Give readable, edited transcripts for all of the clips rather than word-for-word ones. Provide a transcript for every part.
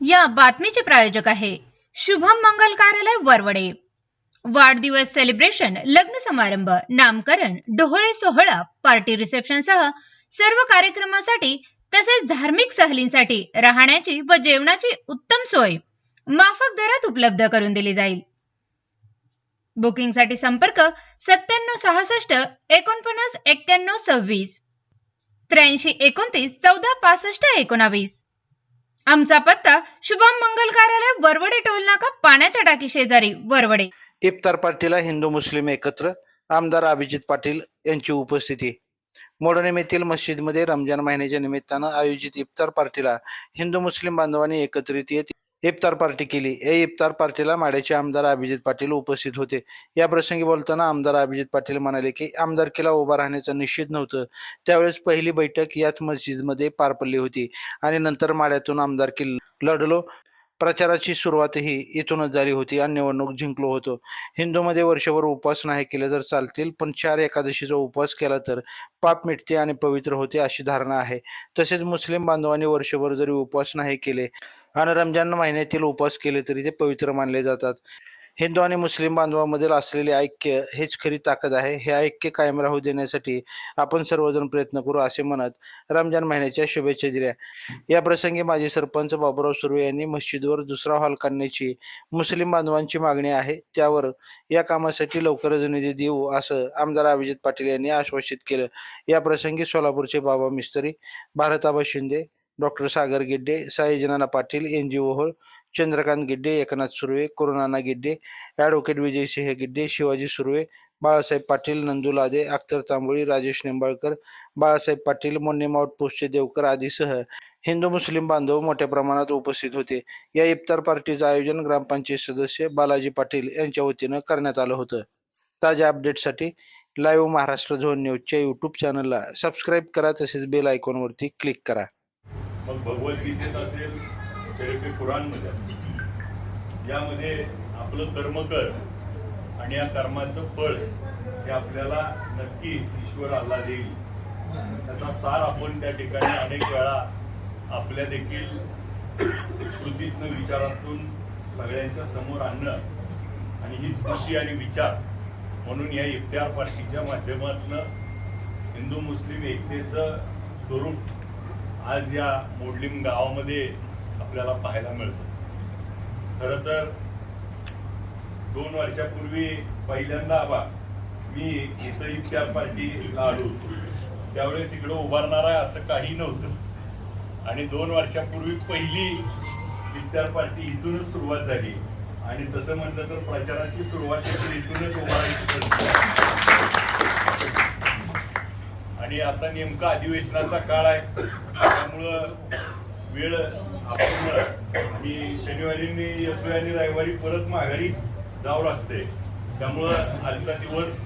या बातमीचे प्रायोजक आहे शुभम मंगल कार्यालय वरवडे। वाढदिवस सेलिब्रेशन, लग्न समारंभ, नामकरण, डोहाळे सोहळा, पार्टी रिसेप्शन सह सर्व कार्यक्रमासाठी तसेच धार्मिक सहलींसाठी राहण्याची व जेवणाची उत्तम सोय माफक दरात उपलब्ध करून दिली जाईल। बुकिंगसाठी संपर्क 9766 49 91 26 83 29 14 65 19। आमचा पत्ता शुभम मंगल कार्यालय वरवडे टोल नाका पाण्याच्या टाकी शेजारी वरवडे। इफ्तार पार्टीला हिंदू मुस्लिम एकत्र, आमदार अभिजित पाटील यांची उपस्थिती। मोडनेम येथील मस्जिदमध्ये रमजान महिन्याच्या निमित्तानं आयोजित इफ्तार पार्टीला हिंदू मुस्लिम बांधवांनी एकत्रित येत इफ्तार पार्टी केली। या इफ्तार पार्टीला माड्याचे आमदार अभिजित पाटील उपस्थित होते। या प्रसंगी बोलताना आमदार अभिजित पाटील म्हणाले की आमदारकीला उभा राहण्याचं निश्चित नव्हतं, त्यावेळेस पहिली बैठक याच मस्जिदमध्ये पार पडली होती आणि नंतर माड्यातून आमदारकी लढलो। प्रचाराची सुरुवातही इथूनच झाली होती आणि निवडणूक जिंकलो होतो। हिंदूमध्ये वर्षभर उपवास नाही केले तर चालतील, पण 4 एकादशीचा उपवास केला तर पाप मिटते आणि पवित्र होते अशी धारणा आहे। तसेच मुस्लिम बांधवांनी वर्षभर जरी उपवास नाही केले आणि रमजान महिन्यातील उपवास केले तरी ते पवित्र मानले जातात। हिंदू आणि मुस्लिम बांधवांमधील असलेले ऐक्य हेच खरी ताकद आहे। हे ऐक्य कायम राहू देण्यासाठी आपण सर्वजण प्रयत्न करू असे म्हणत रमजान महिन्याच्या शुभेच्छा दिल्या। या प्रसंगी माजी सरपंच बाबूराव सुर्वे यांनी मस्जिदवर दुसरा हॉल करण्याची मुस्लिम बांधवांची मागणी आहे, त्यावर या कामासाठी लवकरच निधी देऊ असं आमदार अभिजित पाटील यांनी आश्वासित केलं। या प्रसंगी सोलापूरचे बाबा मिस्त्री, भारताबा शिंदे, डॉक्टर सागर गिड्डे, साईजनाना पाटील, NG ओहोळ, चंद्रकांत गिड्डे, एकनाथ सुर्वे, करुणाना गिड्डे, ॲडव्होकेट विजयसिंह गिड्डे, शिवाजी सुर्वे, बाळासाहेब पाटील, नंदू लादे, अख्तर तांबोळी, राजेश निंबाळकर, बाळासाहेब पाटील, मोन्नेम आउटपोस्टचे देवकर आदीसह हिंदू मुस्लिम बांधव मोठ्या प्रमाणात उपस्थित होते। या इफ्तार पार्टीचं आयोजन ग्रामपंचायत सदस्य बालाजी पाटील यांच्या वतीनं करण्यात आलं होतं। ताज्या अपडेटसाठी लाईव्ह महाराष्ट्र झोन न्यूजच्या यूट्यूब चॅनलला सबस्क्राईब करा, तसेच बेल आयकॉनवरती क्लिक करा। मग भगवद्गीतेत असेल, शरीफ कुराणमध्ये असेल, यामध्ये आपलं कर्म कर आणि या कर्माचं फळ हे आपल्याला नक्की ईश्वर अल्लाह देईल। त्याचा सार आपण त्या ठिकाणी अनेक वेळा आपल्या देखील कृतीतून विचारातून सगळ्यांच्या समोर आणणं आणि हीच कृती आणि विचार म्हणून या इफ्तार पार्टीच्या माध्यमातून हिंदू मुस्लिम एकतेचं स्वरूप आज या मोडलीम गावामध्ये आपल्याला पाहायला मिळतं। खरं तर 2 वर्षापूर्वी पहिल्यांदा मी इथं इफ्तार पार्टीला आलो, त्यावेळेस इकडं उभारणार आहे असं काही नव्हतं आणि 2 वर्षापूर्वी पहिली इफ्तार पार्टी इथूनच सुरुवात झाली आणि तसं म्हटलं तर प्रचाराची सुरुवात इथूनच उभारायची आणि आता नेमका अधिवेशनाचा काळ आहे, त्यामुळं वेळ आपण आणि शनिवारी मी येतोय आणि रविवारी परत माघारी जावं लागतंय, त्यामुळं आजचा दिवस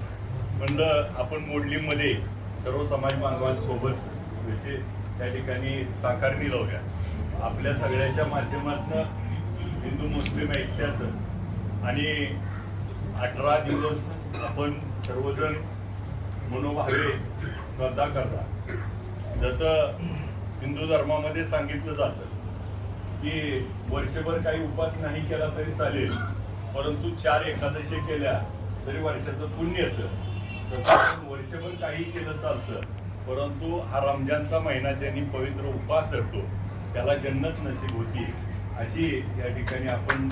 म्हणलं आपण मोडलीमध्ये सर्व समाज बांधवांसोबत भेटे त्या ठिकाणी साकारणी लावूया। आपल्या सगळ्याच्या माध्यमातून हिंदू मुस्लिम ऐक्याचं आणि 18 दिवस आपण सर्वजण मनोभावे श्रद्धा करता। जसं हिंदू धर्मामध्ये सांगितलं जातं की वर्षभर काही उपवास नाही केला तरी चालेल, परंतु 4 एकादशी केल्या तरी वर्षाचं पुण्य येतं। तसं वर्षभर काही केलं चालतं, परंतु हा रमजानचा महिना ज्यांनी पवित्र उपवास धरतो त्याला जन्नत नसीब होती अशी या ठिकाणी आपण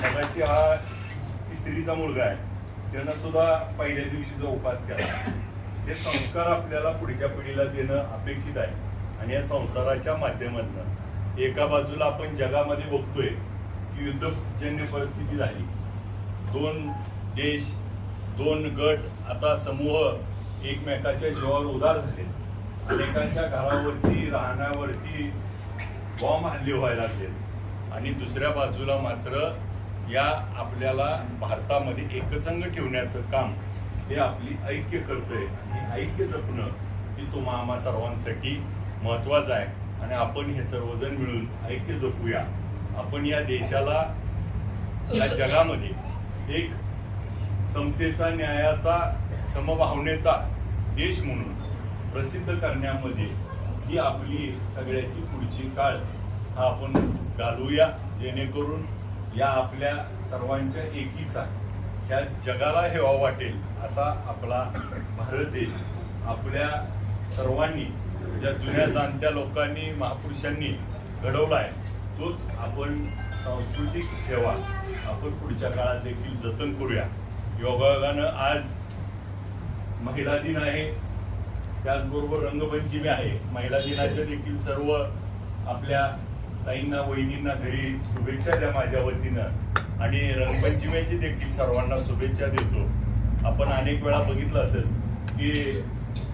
मगाशी हा स्त्रीचा मुलगा आहे, त्यानं सुद्धा पहिल्या दिवशीचा उपवास केला। हे संस्कार आपल्याला पुढच्या पिढीला देणं अपेक्षित आहे आणि या संसाराच्या माध्यमातून एका बाजूला आपण जगामध्ये बघतोय की युद्धजन्य परिस्थिती झाली, 2 देश 2 गट आता समूह एकमेकाच्या जीवावर उदार झाले, अनेकांच्या घरावरती राहण्यावरती बॉम्ब हल्ले व्हायला लागले आणि दुसऱ्या बाजूला मात्र या आपल्याला भारतामध्ये एकसंघ ठेवण्याचं काम हे आपली ऐक्य करतंय आणि ऐक्य जपणं ही तुम्हा आम्हा सर्वांसाठी महत्त्वाचं आहे आणि आपण हे सर्वजण मिळून ऐक्य जपूया। आपण या देशाला या जगामध्ये एक समतेचा, न्यायाचा, समभावनेचा देश म्हणून प्रसिद्ध करण्यामध्ये ही आपली सगळ्याची पुढची काळ हा आपण घालूया, जेणेकरून या आपल्या सर्वांच्या एकीचा ह्या जगाला हेवा वाटेल असा आपला भारत देश आपल्या सर्वांनी, ज्या जुन्या जाणत्या लोकांनी, महापुरुषांनी घडवला आहे, तोच आपण सांस्कृतिक ठेवा आपण पुढच्या काळात देखील जतन करूया. योगायोगानं आज महिला दिन आहे, त्याचबरोबर रंगपंचमी आहे. महिला दिनाच्या देखील सर्व आपल्या ताईंना, वहिनींना घरी शुभेच्छा द्या माझ्या वतीनं, आणि रंगपंचमीची देखील सर्वांना शुभेच्छा देतो. आपण अनेक वेळा बघितलं असेल की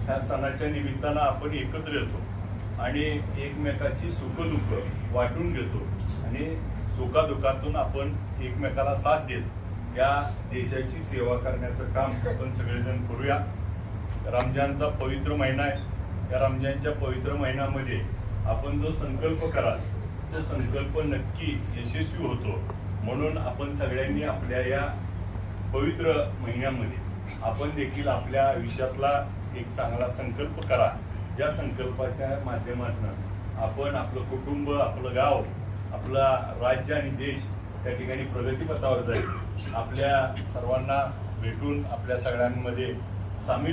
ह्या सणाच्या निमित्तानं आपण एकत्र येतो आणि एकमेकाची सुखदुःख वाटून घेतो आणि सुखादुःखातून आपण एकमेकाला साथ देत या देशाची सेवा करण्याचं काम आपण सगळेजण करूया. रमजानचा पवित्र महिना आहे. या रमजानच्या पवित्र महिन्यामध्ये आपण जो संकल्प कराल तो संकल्प नक्की यशस्वी होतो. म्हणून आपण सगळ्यांनी आपल्या या पवित्र महिन्यामध्ये आपण देखील आपल्या आयुष्यातला एक चांगला संकल्प करा, ज्या संकल्पाच्या माध्यमातून आपण आपलं कुटुंब, आपलं गाव, आपला राज्य आणि देश त्या ठिकाणी प्रगतीपथावर जाईल. आपल्या सर्वांना भेटून आपल्या सगळ्यांमध्ये सामील